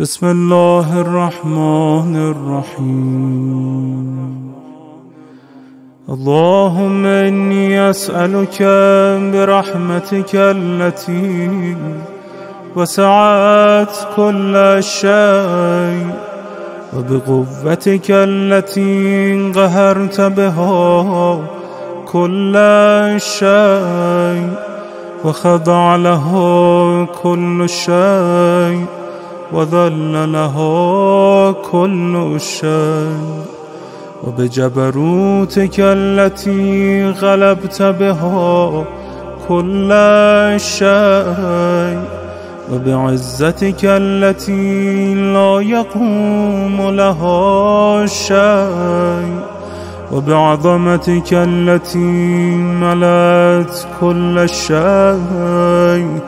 بسم الله الرحمن الرحيم. اللهم إني أسألك برحمتك التي وسعت كل شيء وبقوتك التي قهرت بها كل شيء وخضع له كل شيء وذل له كل شيء وبجبروتك التي غلبت بها كل شيء وبعزتك التي لا يقوم لها شيء وبعظمتك التي ملأت كل شيء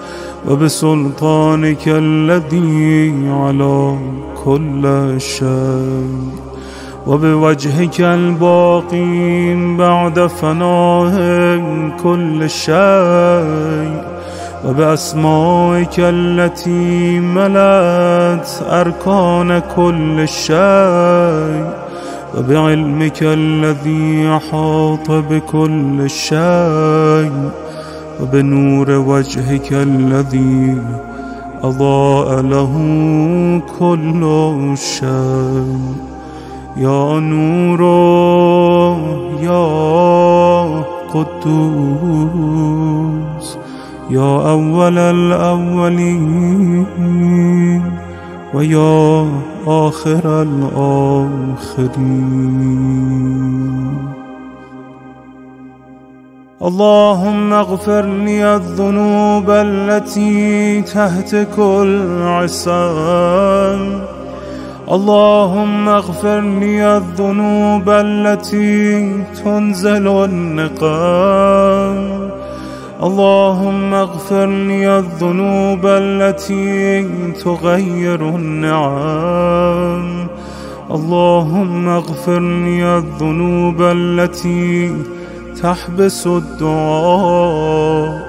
وبسلطانك الذي على كل شيء وبوجهك الباقي بعد فناء كل شيء وبأسمائك التي ملأت أركان كل شيء وبعلمك الذي أحاط بكل شيء وبنور وجهك الذي أضاء له كل شيء. يا نور يا قدوس يا أول الأولين ويا آخر الآخرين. اللهم اغفر لي الذنوب التي تهتك العصام. اللهم اغفر لي الذنوب التي تنزل النقام. اللهم اغفر لي الذنوب التي تغير النعم. اللهم اغفر لي الذنوب التي تحبس الدعاء.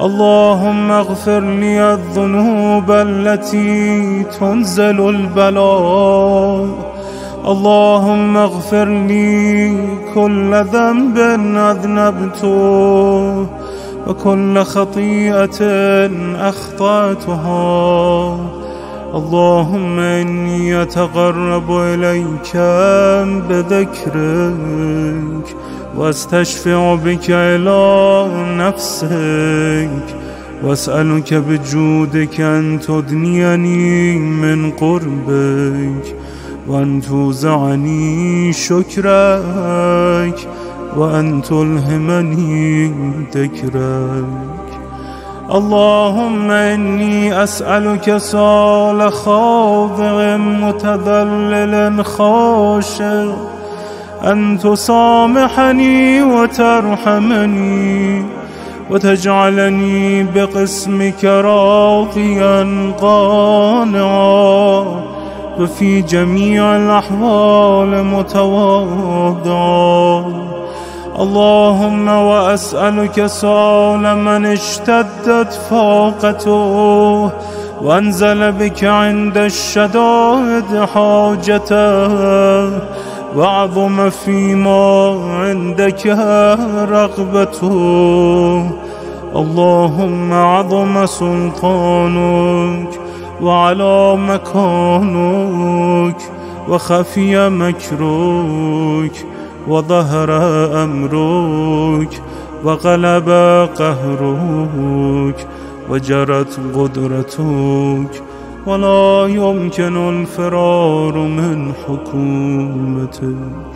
اللهم اغفر لي الذنوب التي تنزل البلاء. اللهم اغفر لي كل ذنب أذنبته وكل خطيئة أخطأتها. اللهم إني أتقرب إليك بذكرك واستشفع بك إلى نفسك واسألك بجودك أن تدنيني من قربك وأن توزعني شكرك وأن تلهمني ذكرك. اللهم إني أسألك سؤال خاضع متذلل خاشع أن تسامحني وترحمني وتجعلني بقسمك راضيا قانعا وفي جميع الأحوال متواضعا. اللهم وأسألك سؤال من اشتدت فاقته وانزل بك عند الشدائد حاجته وعظم فيما عندك رغبته. اللهم عظم سلطانك وعلى مكانك وخفي مكرك وظهر أمرك وغلب قهرك وجرت قدرتك ولا يمكن الفرار من حكومتك.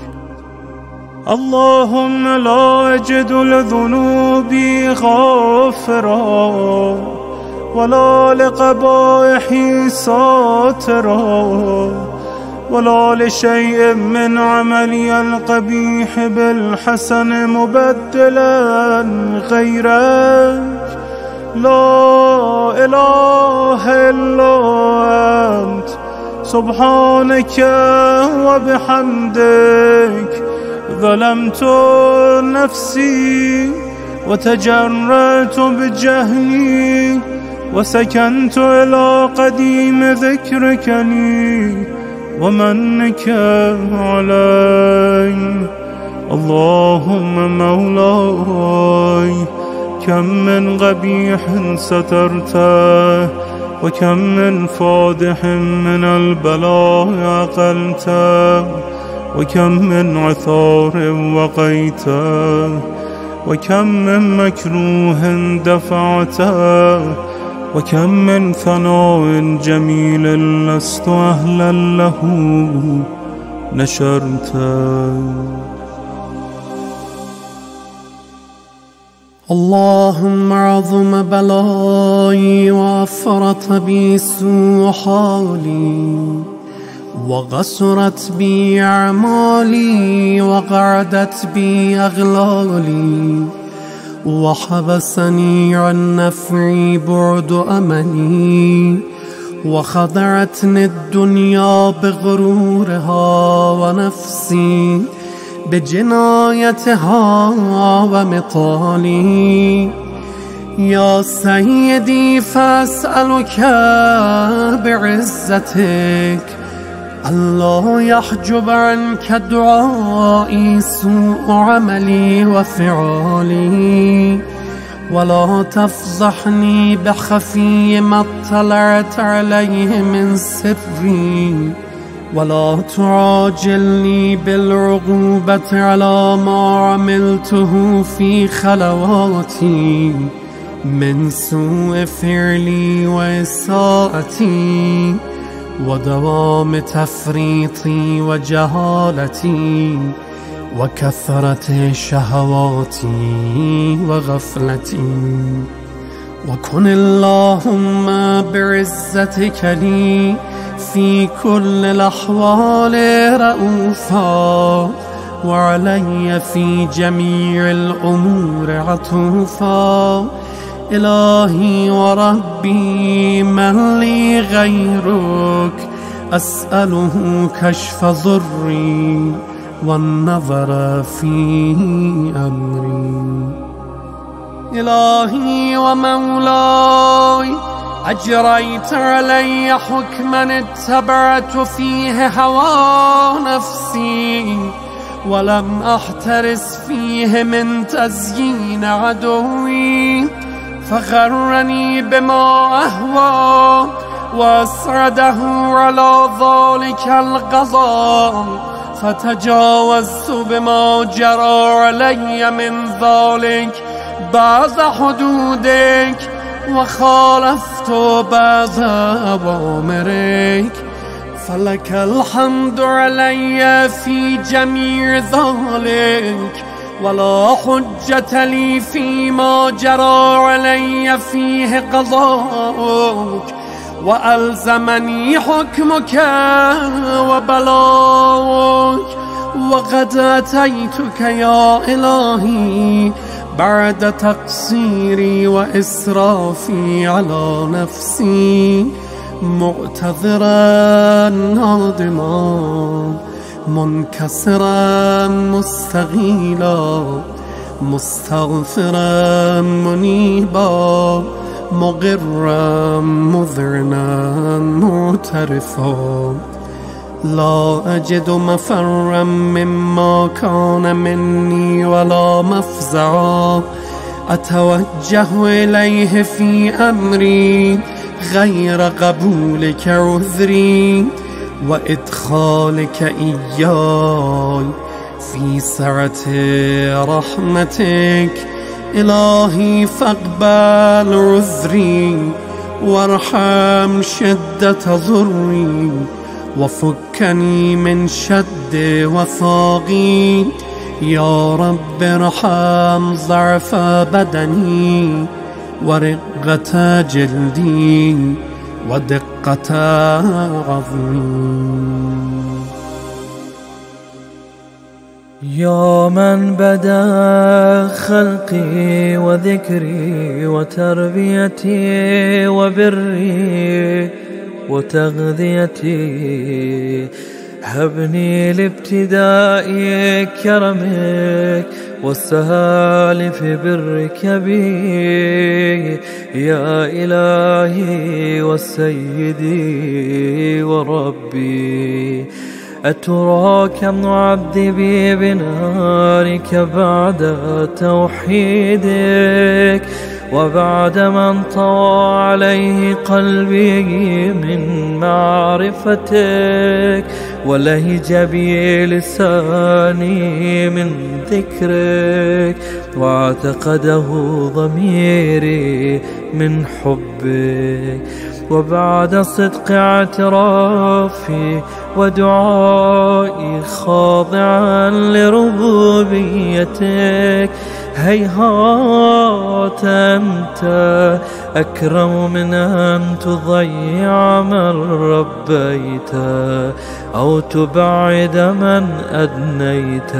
اللهم لا أجد لذنوبي غافرا ولا لقبائحي ساترا ولا لشيء من عملي القبيح بالحسن مبدلا غيرك. لا إله إلا أنت سبحانك وبحمدك ظلمت نفسي وتجرأت بجهلي وسكنت إلى قديم ذكرك لي ومنك علي. اللهم مولاي كم من قبيح سترته وكم من فادح من البلاء عقلته وكم من عثار وقيته وكم من مكروه دفعته وكم من ثناء جميل لست أهلا له نشرته. اللهم عظم بلاي وأفرط بي سوء حالي وقصرت بي أعمالي وقعدت بي أغلالي وحبسني عن نفعي بعد أملي وخدعتني الدنيا بغرورها ونفسي بجنايتها ومطالي. يا سيدي فأسألك بعزتك ألا يحجب عنك دعائي سوء عملي وفعالي ولا تفضحني بخفي ما اطلعت عليه من سري ولا تعاجلني بالعقوبة على ما عملته في خلواتي من سوء فعلي وإساءتي ودوام تفريطي وجهالتي وكثرة شهواتي وغفلتي. وكن اللهم بعزتك لي في كل الأحوال رؤوفا وعلي في جميع الأمور عطوفا. إلهي وربي من لي غيرك أسأله كشف ضري والنظر في أمري. إلهي ومولاي أجريت علي حكما اتبعت فيه هوى نفسي ولم أحترس فيه من تزيين عدوي فغرني بما أهوى وأسرده على ذلك القضاء فتجاوزت بما جرى علي من ذلك بعض حدودك وخالفت بعض أوامرك فلك الحمد علي في جميع ذلك ولا حجة لي فيما جرى علي فيه قضاءك وألزمني حكمك وبلاغك. وقد أتيتك يا إلهي بعد تقصيري وإسرافي على نفسي معتذرا نادما منكسرا مستغيلا مستغفرا منيبا مقرا مذعنا معترفا. لا أجد مفرا مما كان مني ولا مفزعا أتوجه إليه في أمري غير قبولك عذري وإدخالك إياي في سعة رحمتك. إلهي فاقبل عذري وارحم شدة ضري وفكني من شد وثاقي. يا رب ارحم ضعف بدني ورقة جلدي ودقة عظمي. يا من بدا خلقي وذكري وتربيتي وبري وتغذيتي هبني لابتداء كرمك والسهال في برك بي يا إلهي وسيدي وربي. أتراك معذبي بنارك بعد توحيدك، وبعد ما انطوى عليه قلبي من معرفتك، ولهج بي لساني من ذكرك، واعتقده ضميري من حبك. وبعد صدق اعترافي ودعائي خاضعا لربوبيتك، هيهات أنت أكرم من أن تضيع من ربيت، أو تبعد من أدنيت،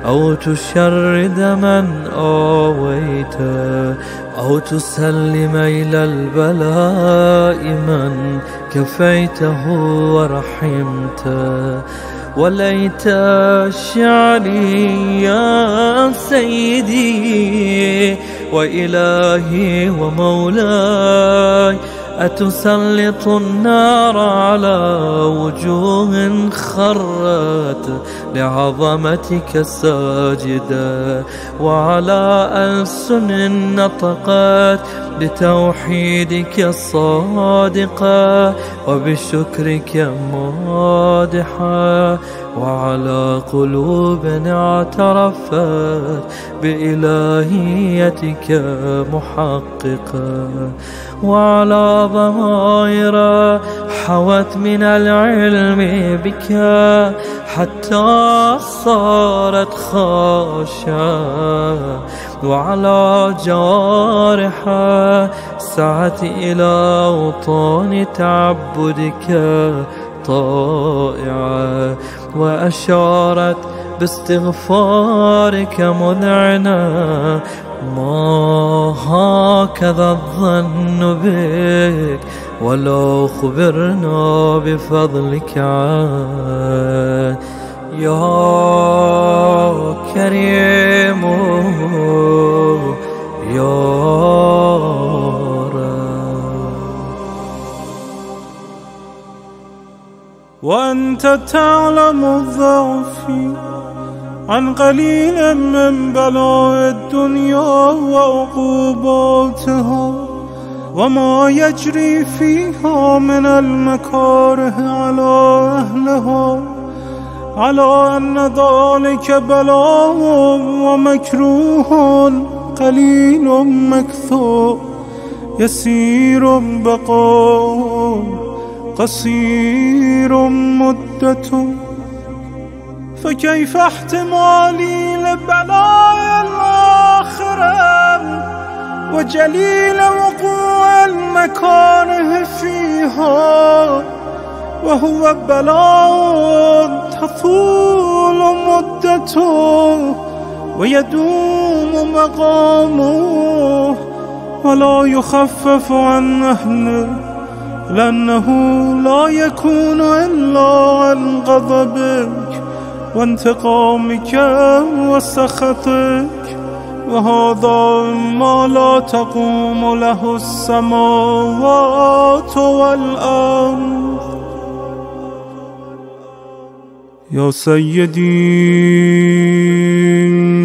أو تشرد من آويت، أو تسلم إلى البلاء من كفيته ورحمته. وليت شعري يا سيدي وإلهي ومولاي، أتسلط النار على وجوه خرت لعظمتك ساجدة، وعلى ألسن نطقت بتوحيدك الصادقة وبشكرك مادحة، وعلى قلوب اعترفت بإلهيتك محققة، وعلى ضمائر حوت من العلم بك حتى صارت خاشعة، وعلى جوارح سعت إلى أوطان تعبدك طائعة، وأشارت باستغفارك مذعنة. ما هكذا الظن بك، ولو خبرنا بفضلك عنه يا كريم يا وأنت تعلم ضعفي عن قليل من بلاء الدنيا وعقوباتها، وما يجري فيها من المكاره على أهلها، على أن ذلك بلاء ومكروه قليل مكثور، يسير بقاء قصير مدة. فكيف احتمالي لبلاء الآخرة وجليل وقوع المكاره فيها، وهو بلاء تطول مدته ويدوم مقامه ولا يخفف عن أهله، لأنه لا يكون إلا عن غضبك وانتقامك وسخطك، وهذا ما لا تقوم له السماوات والأرض. يا سيدي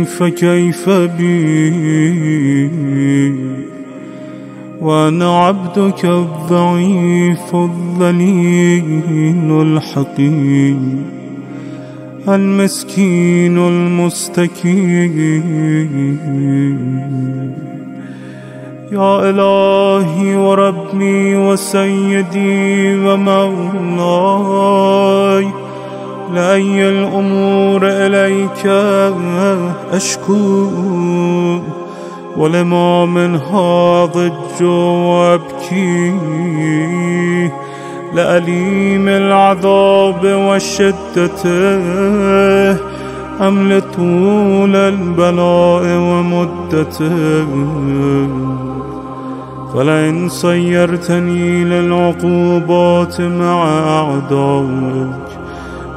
فكيف بي وأنا عبدك الضعيف الذليل الحقير المسكين المستكين. يا إلهي وربي وسيدي ومولاي، لأي الأمور إليك أشكو، ولما منها ضج وأبكي، لأليم العذاب والشدة أم لطول البلاء ومدته. فلئن صيرتني للعقوبات مع أعدائك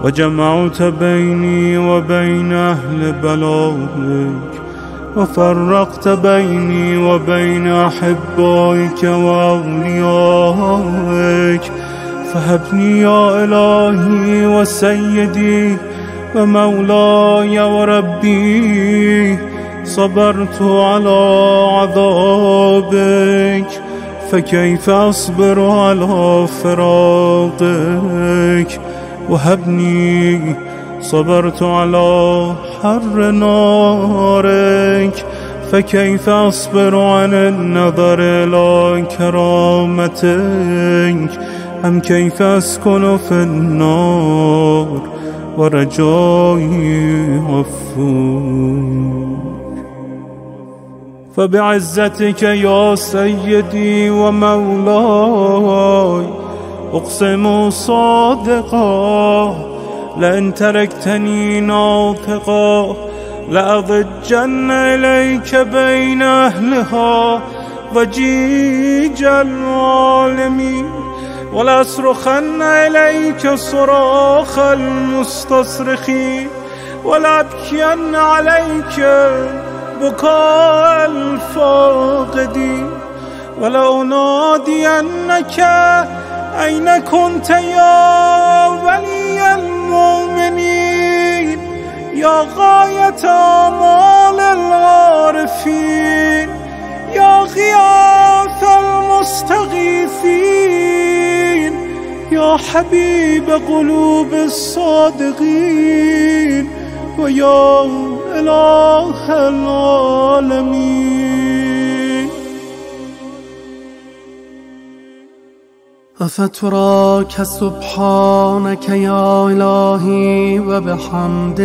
وجمعت بيني وبين أهل بلائك، وفرقت بيني وبين أحبائك وأوليائك. فهبني يا إلهي وسيدي ومولاي وربي، صبرت على عذابك فكيف أصبر على فراقك. وهبني صبرت على حر نارك فكيف أصبر عن النظر إلى كرامتك. أم كيف أسكن في النار ورجائي غفور. فبعزتك يا سيدي ومولاي أقسم صادقا، لئن تركتني ناطقا لأضجن إليك بين أهلها ضجيج العالمين، ولأصرخن إليك صراخ المستصرخين، ولأبكين عليك بكاء الفاقدين، ولأنادينك أين كنت يا ولي المؤمنين، يا غاية آمال العارفين، يا غياث المستغيثين، يا حبيب قلوب الصادقين، ويا إله العالمين. أفتراك سبحانك يا إلهي وبحمدك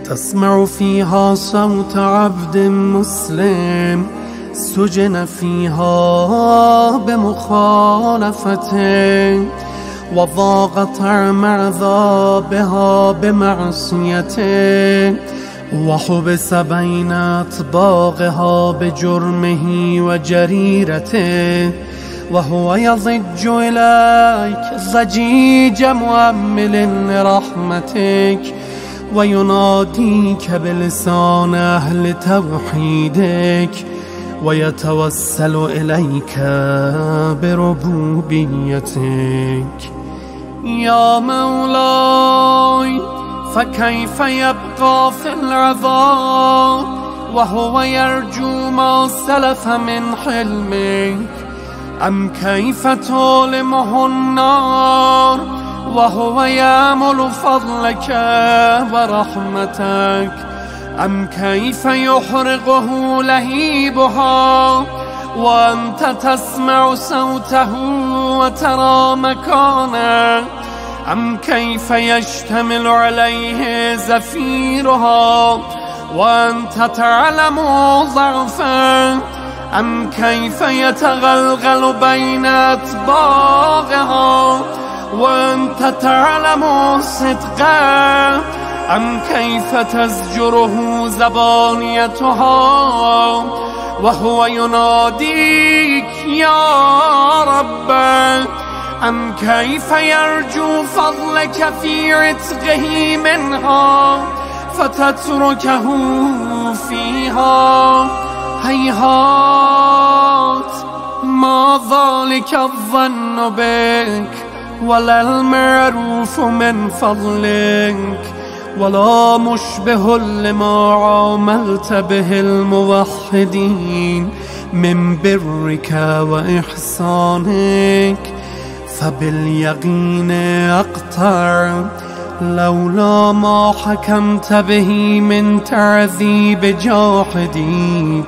تسمع فيها صوت عبد مسلم سجن فيها بمخالفتك، وضاق طعم عذابها بمعصيته، وحبس بين أطباقها بجرمه وجريرته، وهو يضج إليك ضجيج مؤمل لرحمتك، ويناديك بلسان أهل توحيدك، ويتوسل إليك بربوبيتك. يا مولاي فكيف يبقى في العذاب وهو يرجو ما سلف من حلمك؟ أم كيف تؤلمه النار وهو يأمل فضلك ورحمتك؟ أم كيف يحرقه لهيبها وأنت تسمع صوته وترى مكانه؟ أم كيف يشتمل عليه زفيرها وأنت تعلم ضعفه؟ أم كيف يتغلغل بين أطباقها وأنت تعلم صدقه؟ أم كيف تزجره زبانيتها وهو يناديك يا رب؟ أم كيف يرجو فضلك في عتقه منها فتتركه فيها؟ هيهات ما ذلك الظن بك ولا المعروف من فضلك، ولا مشبه لما عاملت به الموحدين من برك وإحسانك. فباليقين أقطع لولا ما حكمت به من تعذيب جاحديك،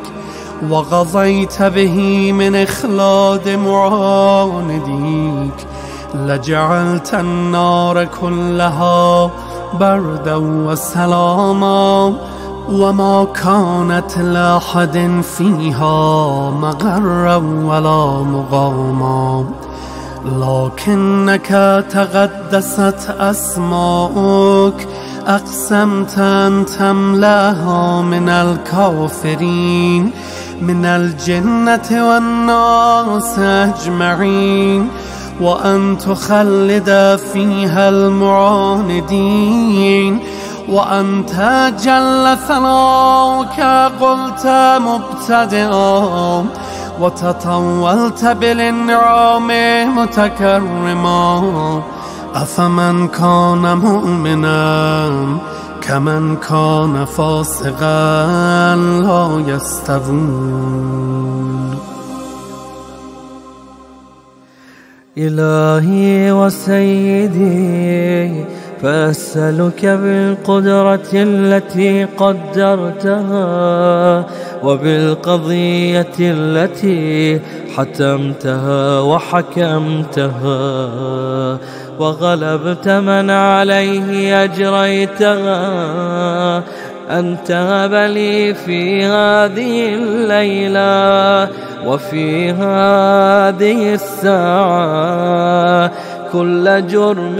وغضيت به من إخلاد معانديك، لجعلت النار كلها بردا وسلاما، وما كانت لأحد فيها مغرا ولا مقاما. لكنك تقدست أسماؤك، أقسمت أن تملأها من الكافرين من الجنة والناس أجمعين، وأن تخلد فيها المعاندين، وأنت جل ثناؤك قلت مبتدئا وتطولت بالإنعام متكرما. أفمن كان مؤمنا كمن كان فاسقا لا يستوون. إلهي وسيدي، فأسألك بالقدرة التي قدرتها وبالقضية التي حتمتها وحكمتها وغلبت من عليه أجريتها، أن تهب لي في هذه الليلة وفي هذه الساعة كل جرم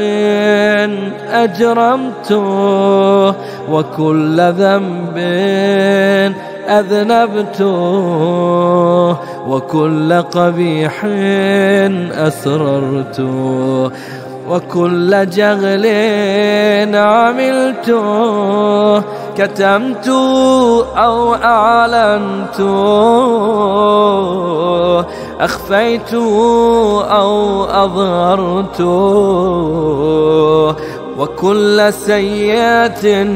أجرمته وكل ذنب أذنبته وكل قبيح أسررته وكل جغل عملته، كتمت أو أعلنت، أخفيت أو أظهرت، وكل سيئة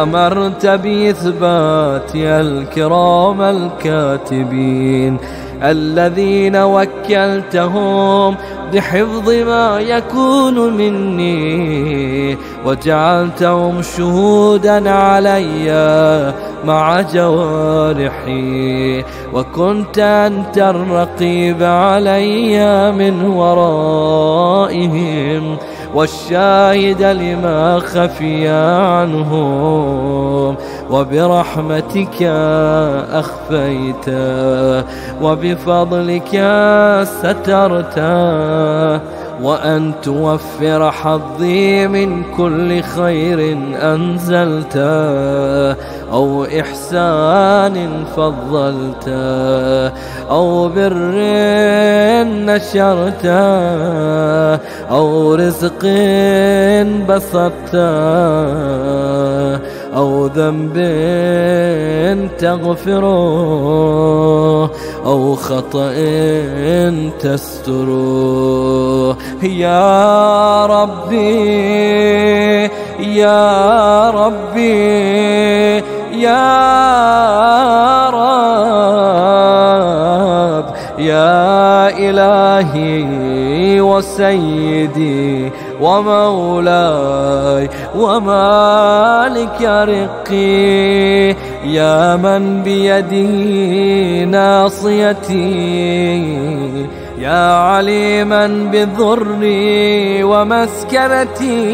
أمرت بإثبات الكرام الكاتبين الذين وكلتهم بحفظ ما يكون مني، وجعلتهم شهودا علي مع جوارحي، وكنت أنت الرقيب علي من ورائهم والشاهد لما خفي عنهم، وبرحمتك أخفيت وبفضلك سترت، وأن توفر حظي من كل خير أنزلت أو إحسان فضلت أو بر نشرت أو رزق بسطت أو ذنب تغفره أو خطأ تستره. يا ربي يا ربي يا رب، يا إلهي وسيدي ومولاي ومالك رقي، يا من بيده ناصيتي، يا عليما بضري ومسكنتي،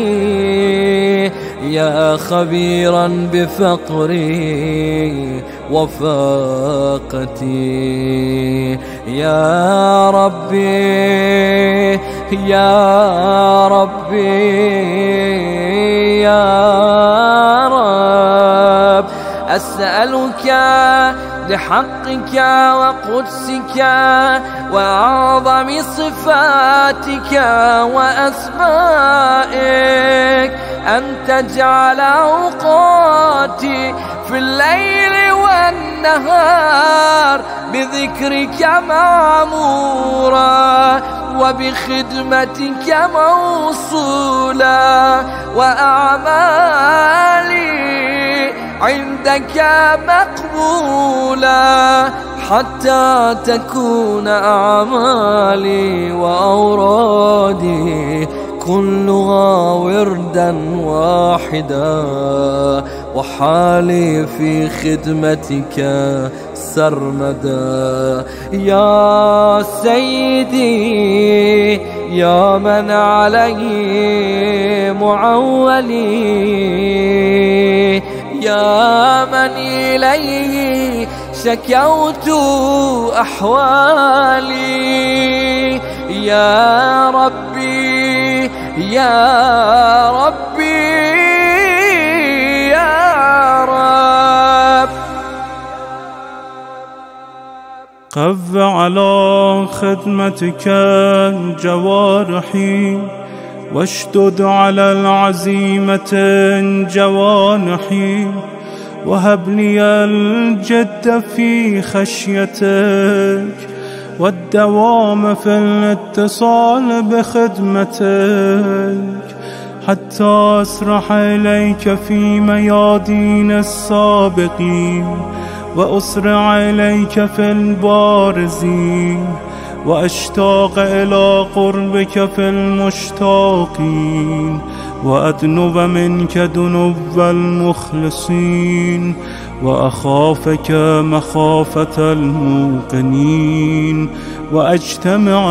يا خبيرا بفقري وفاقتي. يا ربي يا ربي يا رب، أسألك بحقك وقدسك وأعظم صفاتك وأسمائك أن تجعل أوقاتي في الليل والنهار بذكرك معمورا وبخدمتك موصولا، وأعمالي عندك مقبولا، حتى تكون أعمالي وأورادي كلها وردا واحدا، وحالي في خدمتك سرمدا. يا سيدي يا من عليه معولي، يا من إليه شكوت أحوالي، يا ربي يا ربي يا رب. قو على خدمتك جوارحي واشدد على العزيمة جوانحي وهب لي الجد في خشيتك والدوام في الاتصال بخدمتك حتى أسرح إليك في ميادين السابقين وأسرع إليك في البارزين وأشتاق إلى قربك في المشتاقين وأدنو منك دنو المخلصين وأخافك مخافة الموقنين وأجتمع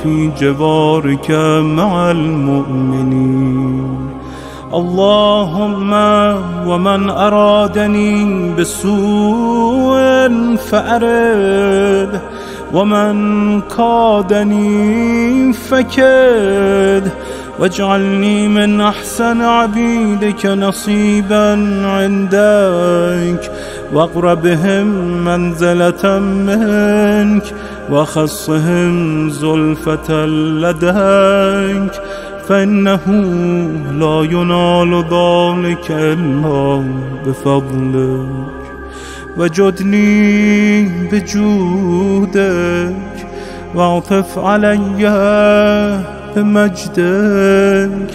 في جوارك مع المؤمنين. اللهم ومن أرادني بسوء فأرد ومن كادني فكد واجعلني من أحسن عبيدك نصيبا عندك واقربهم منزلة منك وخصهم زلفة لديك فإنه لا ينال ذلك إلا بفضلك وجدني بجودك واعطف علي بمجدك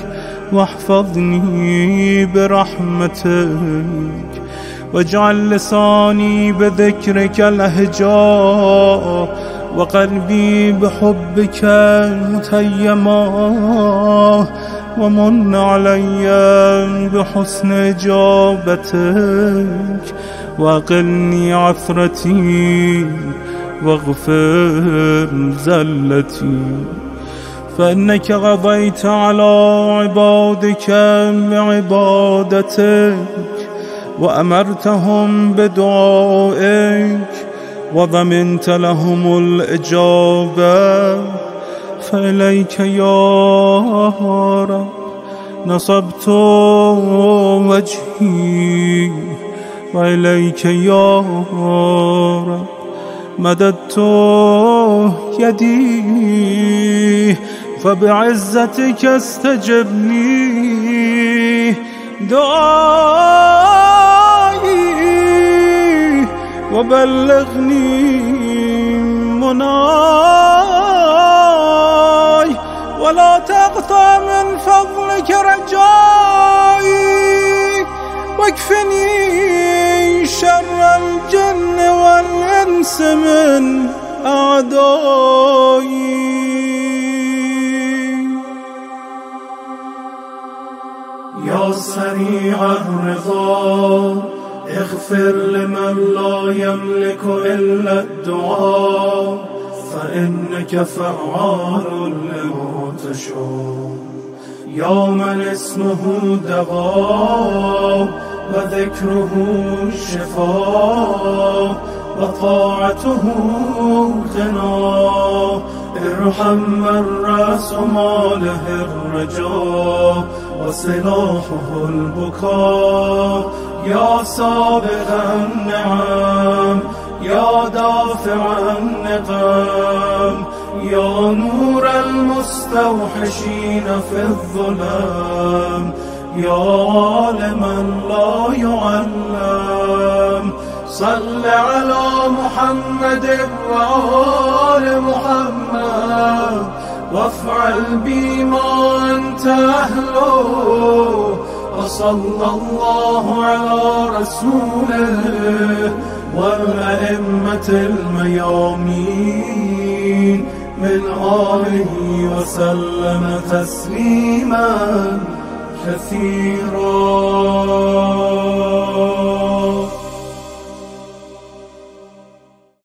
واحفظني برحمتك واجعل لساني بذكرك لهجا وقلبي بحبك متيما ومن علي بحسن إجابتك وأقلني عثرتي واغفر زلتي فإنك قضيت على عبادك بعبادتك وأمرتهم بدعائك وضمنت لهم الإجابة فإليك يا رب نصبت وجهي وإليك يا رب مددت يدي فبعزتك استجب لي دعائي وبلغني مناي ولا تقطع من فضلك رجائي واكفني شر الجن والإنس من أعدائي. يا سريع الرضا اغفر لمن لا يملك إلا الدعاء فإنك فعال لما تشاء. يا من اسمه دواء وذكره شفاء وطاعته غنى ارحم من رأس ماله الرجاء وسلاحه البكاء. يا سابق النعم يا دافع النقم يا نور المستوحشين في الظلام يا عالما لا يعلم صل على محمد وآل محمد وافعل بما أنت أهله وصلى الله على رسوله والأئمة الميامين من آله وسلم تسليما كثيرا.